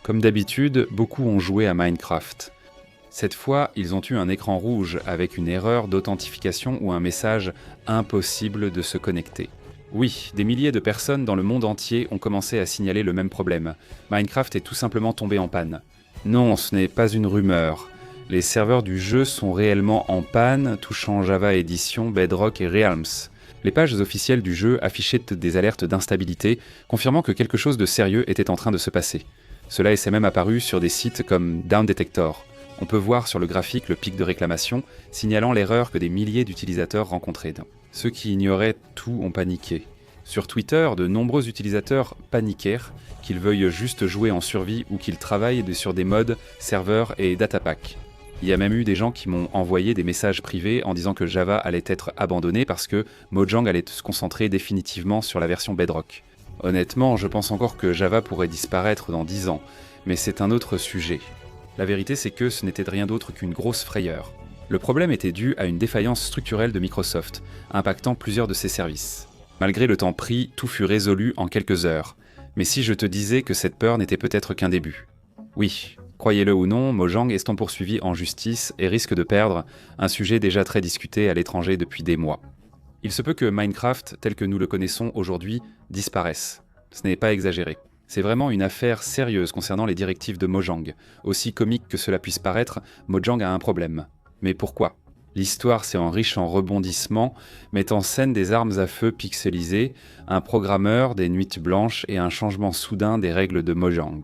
Comme d'habitude, beaucoup ont joué à Minecraft. Cette fois, ils ont eu un écran rouge avec une erreur d'authentification ou un message « Impossible de se connecter ». Oui, des milliers de personnes dans le monde entier ont commencé à signaler le même problème. Minecraft est tout simplement tombé en panne. Non, ce n'est pas une rumeur. Les serveurs du jeu sont réellement en panne, touchant Java Edition, Bedrock et Realms. Les pages officielles du jeu affichaient des alertes d'instabilité, confirmant que quelque chose de sérieux était en train de se passer. Cela s'est même apparu sur des sites comme Down Detector. On peut voir sur le graphique le pic de réclamation, signalant l'erreur que des milliers d'utilisateurs rencontraient. Ceux qui ignoraient tout ont paniqué. Sur Twitter, de nombreux utilisateurs paniquèrent, qu'ils veuillent juste jouer en survie ou qu'ils travaillent sur des modes, serveurs et datapack. Il y a même eu des gens qui m'ont envoyé des messages privés en disant que Java allait être abandonné parce que Mojang allait se concentrer définitivement sur la version Bedrock. Honnêtement, je pense encore que Java pourrait disparaître dans 10 ans, mais c'est un autre sujet. La vérité, c'est que ce n'était rien d'autre qu'une grosse frayeur. Le problème était dû à une défaillance structurelle de Microsoft, impactant plusieurs de ses services. Malgré le temps pris, tout fut résolu en quelques heures. Mais si je te disais que cette peur n'était peut-être qu'un début? Oui, croyez-le ou non, Mojang est poursuivi en justice et risque de perdre, un sujet déjà très discuté à l'étranger depuis des mois. Il se peut que Minecraft, tel que nous le connaissons aujourd'hui, disparaisse. Ce n'est pas exagéré. C'est vraiment une affaire sérieuse concernant les directives de Mojang. Aussi comique que cela puisse paraître, Mojang a un problème. Mais pourquoi? L'histoire s'est enrichie en rebondissements, met en scène des armes à feu pixelisées, un programmeur, des nuits blanches et un changement soudain des règles de Mojang.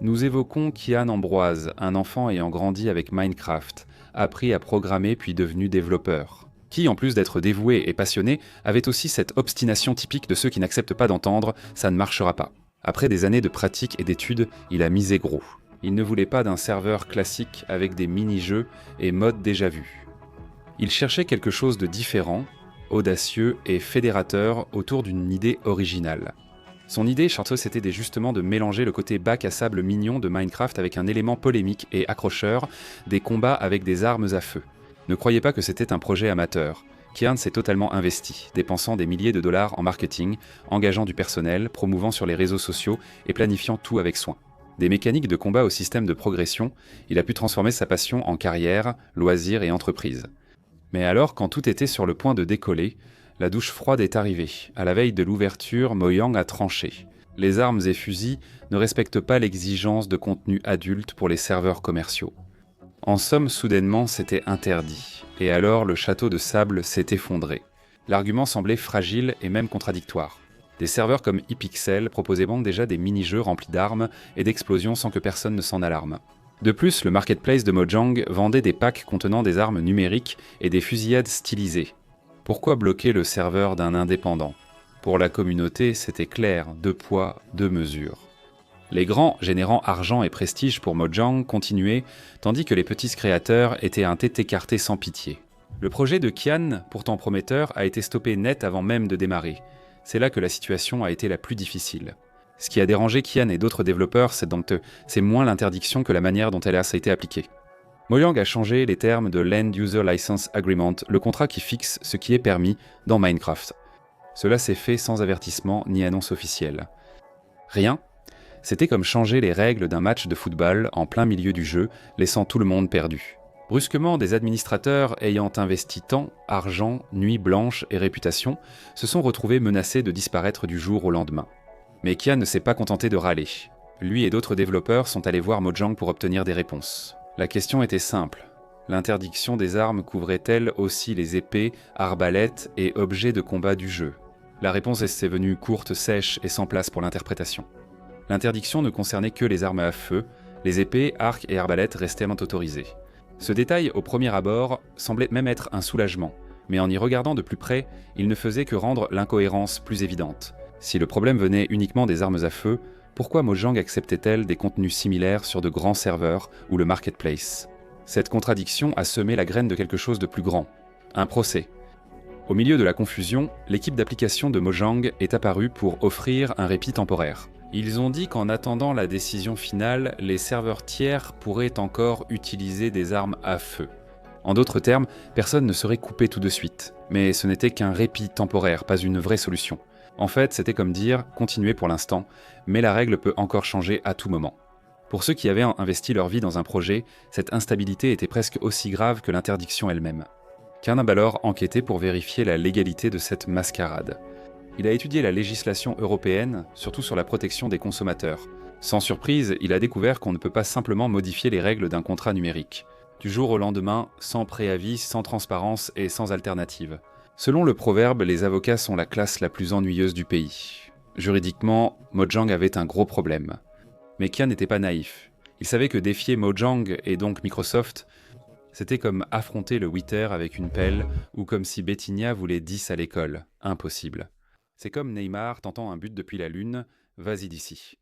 Nous évoquons Kian Ambroise, un enfant ayant grandi avec Minecraft, appris à programmer puis devenu développeur, qui, en plus d'être dévoué et passionné, avait aussi cette obstination typique de ceux qui n'acceptent pas d'entendre « ça ne marchera pas ». Après des années de pratique et d'études, il a misé gros. Il ne voulait pas d'un serveur classique avec des mini-jeux et modes déjà vus. Il cherchait quelque chose de différent, audacieux et fédérateur autour d'une idée originale. Son idée, c'était justement de mélanger le côté bac à sable mignon de Minecraft avec un élément polémique et accrocheur, des combats avec des armes à feu. Ne croyez pas que c'était un projet amateur. Kian s'est totalement investi, dépensant des milliers de dollars en marketing, engageant du personnel, promouvant sur les réseaux sociaux et planifiant tout avec soin. Des mécaniques de combat au système de progression, il a pu transformer sa passion en carrière, loisirs et entreprise. Mais alors, quand tout était sur le point de décoller, la douche froide est arrivée. À la veille de l'ouverture, Mojang a tranché. Les armes et fusils ne respectent pas l'exigence de contenu adulte pour les serveurs commerciaux. En somme, soudainement, c'était interdit. Et alors, le château de sable s'est effondré. L'argument semblait fragile et même contradictoire. Des serveurs comme ePixel proposaient donc déjà des mini-jeux remplis d'armes et d'explosions sans que personne ne s'en alarme. De plus, le marketplace de Mojang vendait des packs contenant des armes numériques et des fusillades stylisées. Pourquoi bloquer le serveur d'un indépendant? Pour la communauté, c'était clair, 2 poids, 2 mesures. Les grands, générant argent et prestige pour Mojang, continuaient, tandis que les petits créateurs étaient un tête écarté sans pitié. Le projet de Kian, pourtant prometteur, a été stoppé net avant même de démarrer. C'est là que la situation a été la plus difficile. Ce qui a dérangé Kian et d'autres développeurs, c'est moins l'interdiction que la manière dont elle a été appliquée. Mojang a changé les termes de l'End User License Agreement, le contrat qui fixe ce qui est permis dans Minecraft. Cela s'est fait sans avertissement ni annonce officielle. Rien. C'était comme changer les règles d'un match de football en plein milieu du jeu, laissant tout le monde perdu. Brusquement, des administrateurs ayant investi temps, argent, nuit blanche et réputation se sont retrouvés menacés de disparaître du jour au lendemain. Mais Kian ne s'est pas contenté de râler. Lui et d'autres développeurs sont allés voir Mojang pour obtenir des réponses. La question était simple. L'interdiction des armes couvrait-elle aussi les épées, arbalètes et objets de combat du jeu? La réponse est venue courte, sèche et sans place pour l'interprétation. L'interdiction ne concernait que les armes à feu, les épées, arcs et arbalètes restaient autorisées. Ce détail, au premier abord, semblait même être un soulagement, mais en y regardant de plus près, il ne faisait que rendre l'incohérence plus évidente. Si le problème venait uniquement des armes à feu, pourquoi Mojang acceptait-elle des contenus similaires sur de grands serveurs ou le marketplace? Cette contradiction a semé la graine de quelque chose de plus grand, un procès. Au milieu de la confusion, l'équipe d'application de Mojang est apparue pour offrir un répit temporaire. Ils ont dit qu'en attendant la décision finale, les serveurs tiers pourraient encore utiliser des armes à feu. En d'autres termes, personne ne serait coupé tout de suite. Mais ce n'était qu'un répit temporaire, pas une vraie solution. En fait, c'était comme dire « continuez pour l'instant », mais la règle peut encore changer à tout moment. Pour ceux qui avaient investi leur vie dans un projet, cette instabilité était presque aussi grave que l'interdiction elle-même. Kian a alors enquêté pour vérifier la légalité de cette mascarade. Il a étudié la législation européenne, surtout sur la protection des consommateurs. Sans surprise, il a découvert qu'on ne peut pas simplement modifier les règles d'un contrat numérique. Du jour au lendemain, sans préavis, sans transparence et sans alternative. Selon le proverbe, les avocats sont la classe la plus ennuyeuse du pays. Juridiquement, Mojang avait un gros problème. Mais Kian n'était pas naïf. Il savait que défier Mojang et donc Microsoft, c'était comme affronter le Wither avec une pelle ou comme si Bettinia voulait 10 à l'école. Impossible. C'est comme Neymar tentant un but depuis la Lune, vas-y d'ici.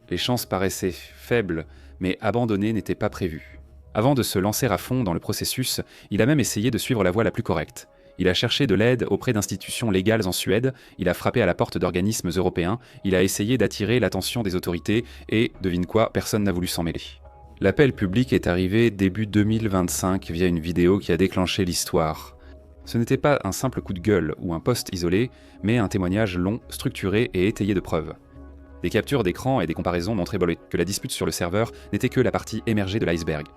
Les chances paraissaient faibles, mais abandonner n'était pas prévu. Avant de se lancer à fond dans le processus, il a même essayé de suivre la voie la plus correcte. Il a cherché de l'aide auprès d'institutions légales en Suède, il a frappé à la porte d'organismes européens, il a essayé d'attirer l'attention des autorités et, devine quoi, personne n'a voulu s'en mêler. L'appel public est arrivé début 2025 via une vidéo qui a déclenché l'histoire. Ce n'était pas un simple coup de gueule ou un post isolé, mais un témoignage long, structuré et étayé de preuves. Des captures d'écran et des comparaisons montraient que la dispute sur le serveur n'était que la partie émergée de l'iceberg.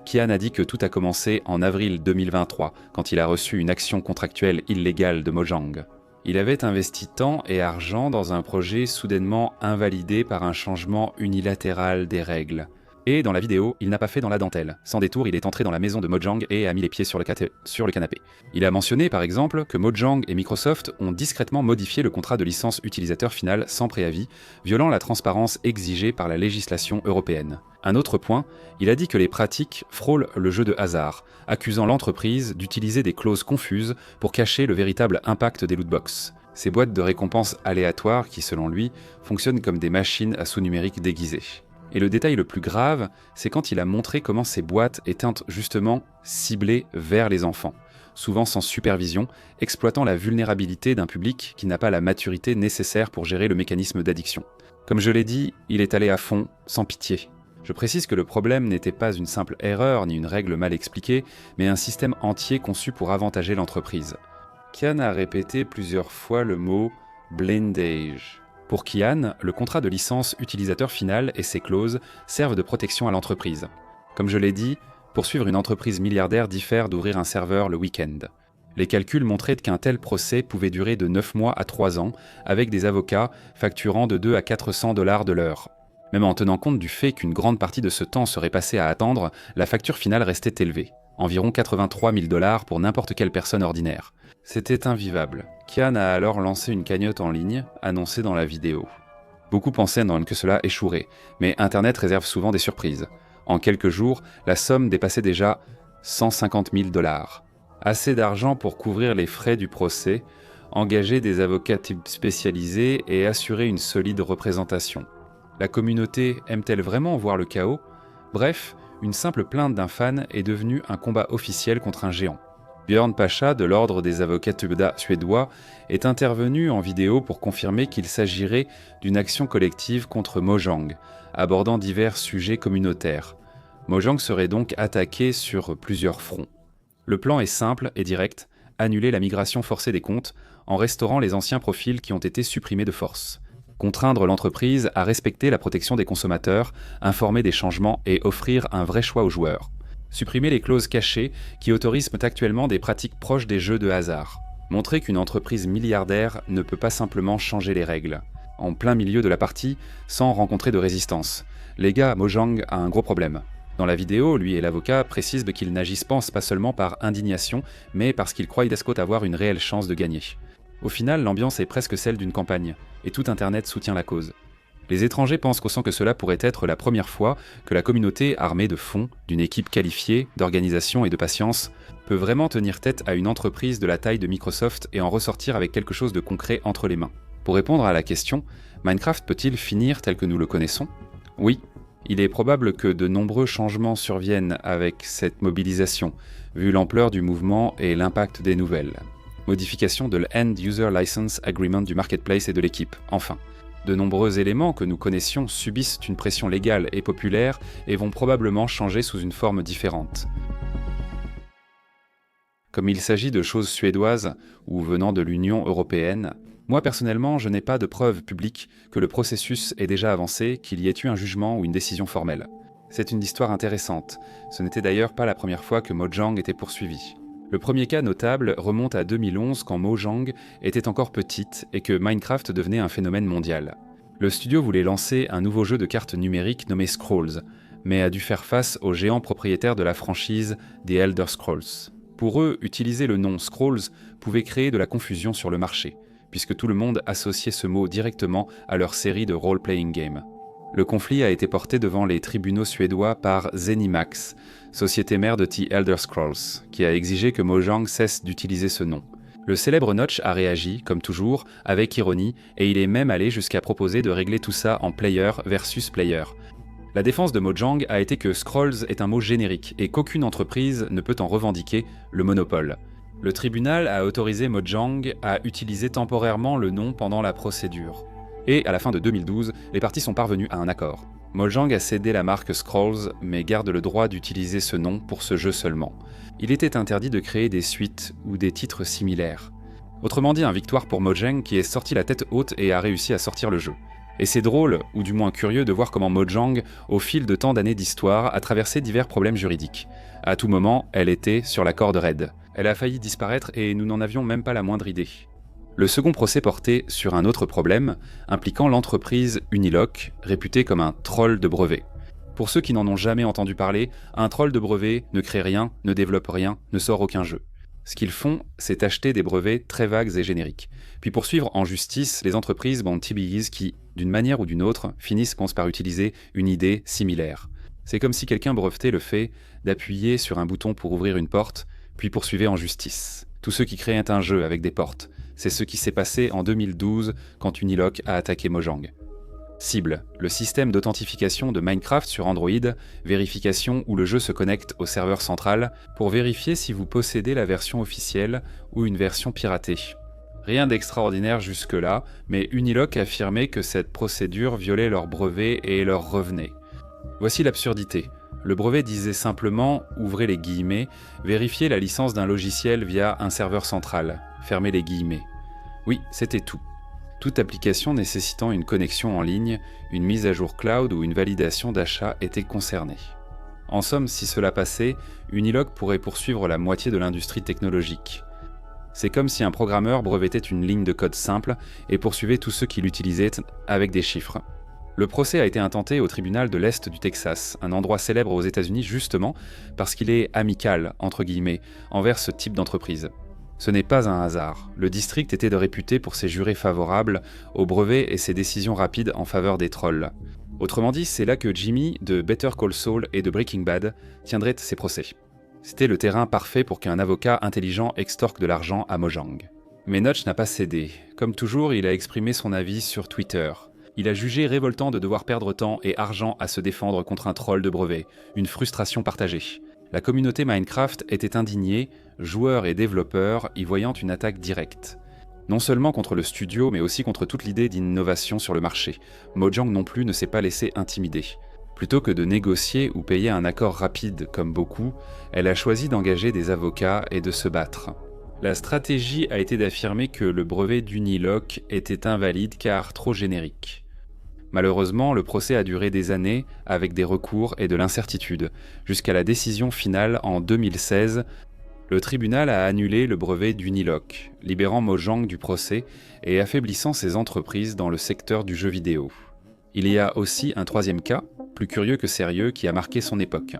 Kian a dit que tout a commencé en avril 2023, quand il a reçu une action contractuelle illégale de Mojang. Il avait investi temps et argent dans un projet soudainement invalidé par un changement unilatéral des règles. Et dans la vidéo, il n'a pas fait dans la dentelle. Sans détour, il est entré dans la maison de Mojang et a mis les pieds sur le canapé. Il a mentionné par exemple que Mojang et Microsoft ont discrètement modifié le contrat de licence utilisateur final sans préavis, violant la transparence exigée par la législation européenne. Un autre point, il a dit que les pratiques frôlent le jeu de hasard, accusant l'entreprise d'utiliser des clauses confuses pour cacher le véritable impact des lootbox. Ces boîtes de récompenses aléatoires qui, selon lui, fonctionnent comme des machines à sous-numérique déguisées. Et le détail le plus grave, c'est quand il a montré comment ces boîtes étaient justement ciblées vers les enfants, souvent sans supervision, exploitant la vulnérabilité d'un public qui n'a pas la maturité nécessaire pour gérer le mécanisme d'addiction. Comme je l'ai dit, il est allé à fond, sans pitié. Je précise que le problème n'était pas une simple erreur ni une règle mal expliquée, mais un système entier conçu pour avantager l'entreprise. Kian a répété plusieurs fois le mot « blindage ». Pour Kian, le contrat de licence utilisateur final et ses clauses servent de protection à l'entreprise. Comme je l'ai dit, poursuivre une entreprise milliardaire diffère d'ouvrir un serveur le week-end. Les calculs montraient qu'un tel procès pouvait durer de 9 mois à 3 ans, avec des avocats facturant de 2 à 400 $ de l'heure. Même en tenant compte du fait qu'une grande partie de ce temps serait passée à attendre, la facture finale restait élevée. Environ 83 000 $ pour n'importe quelle personne ordinaire. C'était invivable. Kian a alors lancé une cagnotte en ligne, annoncée dans la vidéo. Beaucoup pensaient que cela échouerait, mais Internet réserve souvent des surprises. En quelques jours, la somme dépassait déjà 150 000 $. Assez d'argent pour couvrir les frais du procès, engager des avocats spécialisés et assurer une solide représentation. La communauté aime-t-elle vraiment voir le chaos ? Bref, une simple plainte d'un fan est devenue un combat officiel contre un géant. Björn Pacha, de l'ordre des avocats suédois, est intervenu en vidéo pour confirmer qu'il s'agirait d'une action collective contre Mojang, abordant divers sujets communautaires. Mojang serait donc attaqué sur plusieurs fronts. Le plan est simple et direct, annuler la migration forcée des comptes en restaurant les anciens profils qui ont été supprimés de force. Contraindre l'entreprise à respecter la protection des consommateurs, informer des changements et offrir un vrai choix aux joueurs. Supprimer les clauses cachées qui autorisent actuellement des pratiques proches des jeux de hasard. Montrer qu'une entreprise milliardaire ne peut pas simplement changer les règles, en plein milieu de la partie, sans rencontrer de résistance. Les gars, Mojang a un gros problème. Dans la vidéo, lui et l'avocat précisent qu'ils n'agissent pas seulement par indignation, mais parce qu'ils croient avoir une réelle chance de gagner. Au final, l'ambiance est presque celle d'une campagne, et tout Internet soutient la cause. Les étrangers pensent que cela pourrait être la première fois que la communauté armée de fonds, d'une équipe qualifiée, d'organisation et de patience, peut vraiment tenir tête à une entreprise de la taille de Microsoft et en ressortir avec quelque chose de concret entre les mains. Pour répondre à la question, Minecraft peut-il finir tel que nous le connaissons ? Oui, il est probable que de nombreux changements surviennent avec cette mobilisation, vu l'ampleur du mouvement et l'impact des nouvelles. Modification de l'End User License Agreement du Marketplace et de l'équipe, enfin. De nombreux éléments que nous connaissions subissent une pression légale et populaire et vont probablement changer sous une forme différente. Comme il s'agit de choses suédoises ou venant de l'Union européenne, Moi personnellement, je n'ai pas de preuve publique que le processus ait déjà avancé, qu'il y ait eu un jugement ou une décision formelle. C'est une histoire intéressante. Ce n'était d'ailleurs pas la première fois que Mojang était poursuivi. Le premier cas notable remonte à 2011 quand Mojang était encore petite et que Minecraft devenait un phénomène mondial. Le studio voulait lancer un nouveau jeu de cartes numériques nommé Scrolls, mais a dû faire face aux géants propriétaires de la franchise The Elder Scrolls. Pour eux, utiliser le nom Scrolls pouvait créer de la confusion sur le marché, puisque tout le monde associait ce mot directement à leur série de role-playing games. Le conflit a été porté devant les tribunaux suédois par Zenimax, société mère de The Elder Scrolls, qui a exigé que Mojang cesse d'utiliser ce nom. Le célèbre Notch a réagi, comme toujours, avec ironie, et il est même allé jusqu'à proposer de régler tout ça en player versus player. La défense de Mojang a été que Scrolls est un mot générique et qu'aucune entreprise ne peut en revendiquer le monopole. Le tribunal a autorisé Mojang à utiliser temporairement le nom pendant la procédure. Et à la fin de 2012, les parties sont parvenues à un accord. Mojang a cédé la marque Scrolls, mais garde le droit d'utiliser ce nom pour ce jeu seulement. Il était interdit de créer des suites ou des titres similaires. Autrement dit, une victoire pour Mojang qui est sorti la tête haute et a réussi à sortir le jeu. Et c'est drôle, ou du moins curieux, de voir comment Mojang, au fil de tant d'années d'histoire, a traversé divers problèmes juridiques. À tout moment, elle était sur la corde raide. Elle a failli disparaître et nous n'en avions même pas la moindre idée. Le second procès portait sur un autre problème, impliquant l'entreprise Uniloc, réputée comme un troll de brevet. Pour ceux qui n'en ont jamais entendu parler, un troll de brevet ne crée rien, ne développe rien, ne sort aucun jeu. Ce qu'ils font, c'est acheter des brevets très vagues et génériques, puis poursuivre en justice les entreprises bon TBEs qui, d'une manière ou d'une autre, finissent par utiliser une idée similaire. C'est comme si quelqu'un brevetait le fait d'appuyer sur un bouton pour ouvrir une porte, puis poursuivait en justice. Tous ceux qui créaient un jeu avec des portes, c'est ce qui s'est passé en 2012 quand Uniloc a attaqué Mojang. Cible, le système d'authentification de Minecraft sur Android, vérification où le jeu se connecte au serveur central pour vérifier si vous possédez la version officielle ou une version piratée. Rien d'extraordinaire jusque-là, mais Uniloc affirmait que cette procédure violait leurs brevets et leur revenait. Voici l'absurdité. Le brevet disait simplement, ouvrez les guillemets, vérifier la licence d'un logiciel via un serveur central, fermez les guillemets. Oui, c'était tout. Toute application nécessitant une connexion en ligne, une mise à jour cloud ou une validation d'achat était concernée. En somme, si cela passait, Uniloc pourrait poursuivre la moitié de l'industrie technologique. C'est comme si un programmeur brevetait une ligne de code simple et poursuivait tous ceux qui l'utilisaient avec des chiffres. Le procès a été intenté au tribunal de l'Est du Texas, un endroit célèbre aux États-Unis justement parce qu'il est amical, entre guillemets, envers ce type d'entreprise. Ce n'est pas un hasard. Le district était réputé pour ses jurés favorables aux brevets et ses décisions rapides en faveur des trolls. Autrement dit, c'est là que Jimmy, de Better Call Saul et de Breaking Bad, tiendrait ses procès. C'était le terrain parfait pour qu'un avocat intelligent extorque de l'argent à Mojang. Mais Notch n'a pas cédé. Comme toujours, il a exprimé son avis sur Twitter. Il a jugé révoltant de devoir perdre temps et argent à se défendre contre un troll de brevet, une frustration partagée. La communauté Minecraft était indignée, joueurs et développeurs y voyant une attaque directe. Non seulement contre le studio, mais aussi contre toute l'idée d'innovation sur le marché. Mojang non plus ne s'est pas laissé intimider. Plutôt que de négocier ou payer un accord rapide comme beaucoup, elle a choisi d'engager des avocats et de se battre. La stratégie a été d'affirmer que le brevet d'Uniloc était invalide car trop générique. Malheureusement, le procès a duré des années, avec des recours et de l'incertitude, jusqu'à la décision finale en 2016. Le tribunal a annulé le brevet d'Uniloc, libérant Mojang du procès et affaiblissant ses entreprises dans le secteur du jeu vidéo. Il y a aussi un troisième cas, plus curieux que sérieux, qui a marqué son époque.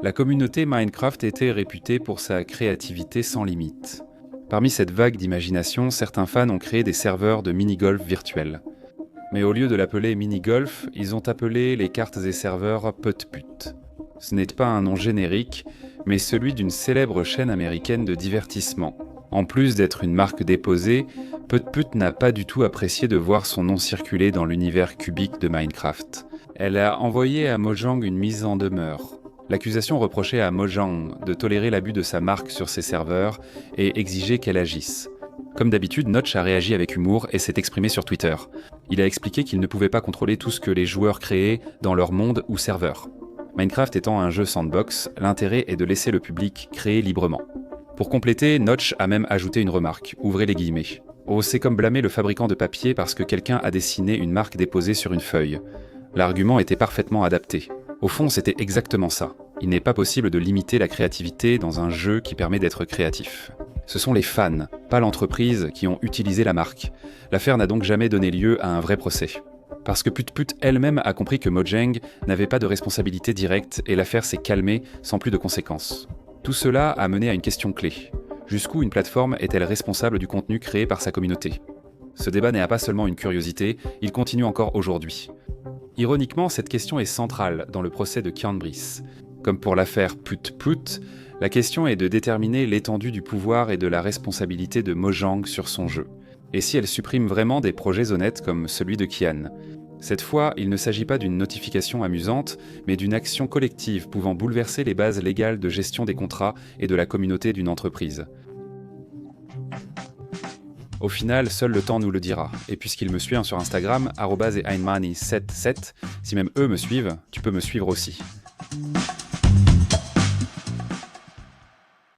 La communauté Minecraft était réputée pour sa créativité sans limite. Parmi cette vague d'imagination, certains fans ont créé des serveurs de mini-golf virtuels. Mais au lieu de l'appeler mini-golf, ils ont appelé les cartes et serveurs Putt-Putt. Ce n'est pas un nom générique, mais celui d'une célèbre chaîne américaine de divertissement. En plus d'être une marque déposée, Putt-Putt n'a pas du tout apprécié de voir son nom circuler dans l'univers cubique de Minecraft. Elle a envoyé à Mojang une mise en demeure. L'accusation reprochait à Mojang de tolérer l'abus de sa marque sur ses serveurs et exigeait qu'elle agisse. Comme d'habitude, Notch a réagi avec humour et s'est exprimé sur Twitter. Il a expliqué qu'il ne pouvait pas contrôler tout ce que les joueurs créaient dans leur monde ou serveur. Minecraft étant un jeu sandbox, l'intérêt est de laisser le public créer librement. Pour compléter, Notch a même ajouté une remarque, ouvrez les guillemets. Oh, c'est comme blâmer le fabricant de papier parce que quelqu'un a dessiné une marque déposée sur une feuille. L'argument était parfaitement adapté. Au fond, c'était exactement ça. Il n'est pas possible de limiter la créativité dans un jeu qui permet d'être créatif. Ce sont les fans, pas l'entreprise, qui ont utilisé la marque. L'affaire n'a donc jamais donné lieu à un vrai procès. Parce que Put elle-même a compris que Mojang n'avait pas de responsabilité directe et l'affaire s'est calmée sans plus de conséquences. Tout cela a mené à une question clé. Jusqu'où une plateforme est-elle responsable du contenu créé par sa communauté ? Ce débat n'est pas seulement une curiosité, il continue encore aujourd'hui. Ironiquement, cette question est centrale dans le procès de Kian Brice. Comme pour l'affaire Put, la question est de déterminer l'étendue du pouvoir et de la responsabilité de Mojang sur son jeu. Et si elle supprime vraiment des projets honnêtes comme celui de Kian ? Cette fois, il ne s'agit pas d'une notification amusante, mais d'une action collective pouvant bouleverser les bases légales de gestion des contrats et de la communauté d'une entreprise. Au final, seul le temps nous le dira. Et puisqu'il me suit sur Instagram, @einmani77, si même eux me suivent, tu peux me suivre aussi.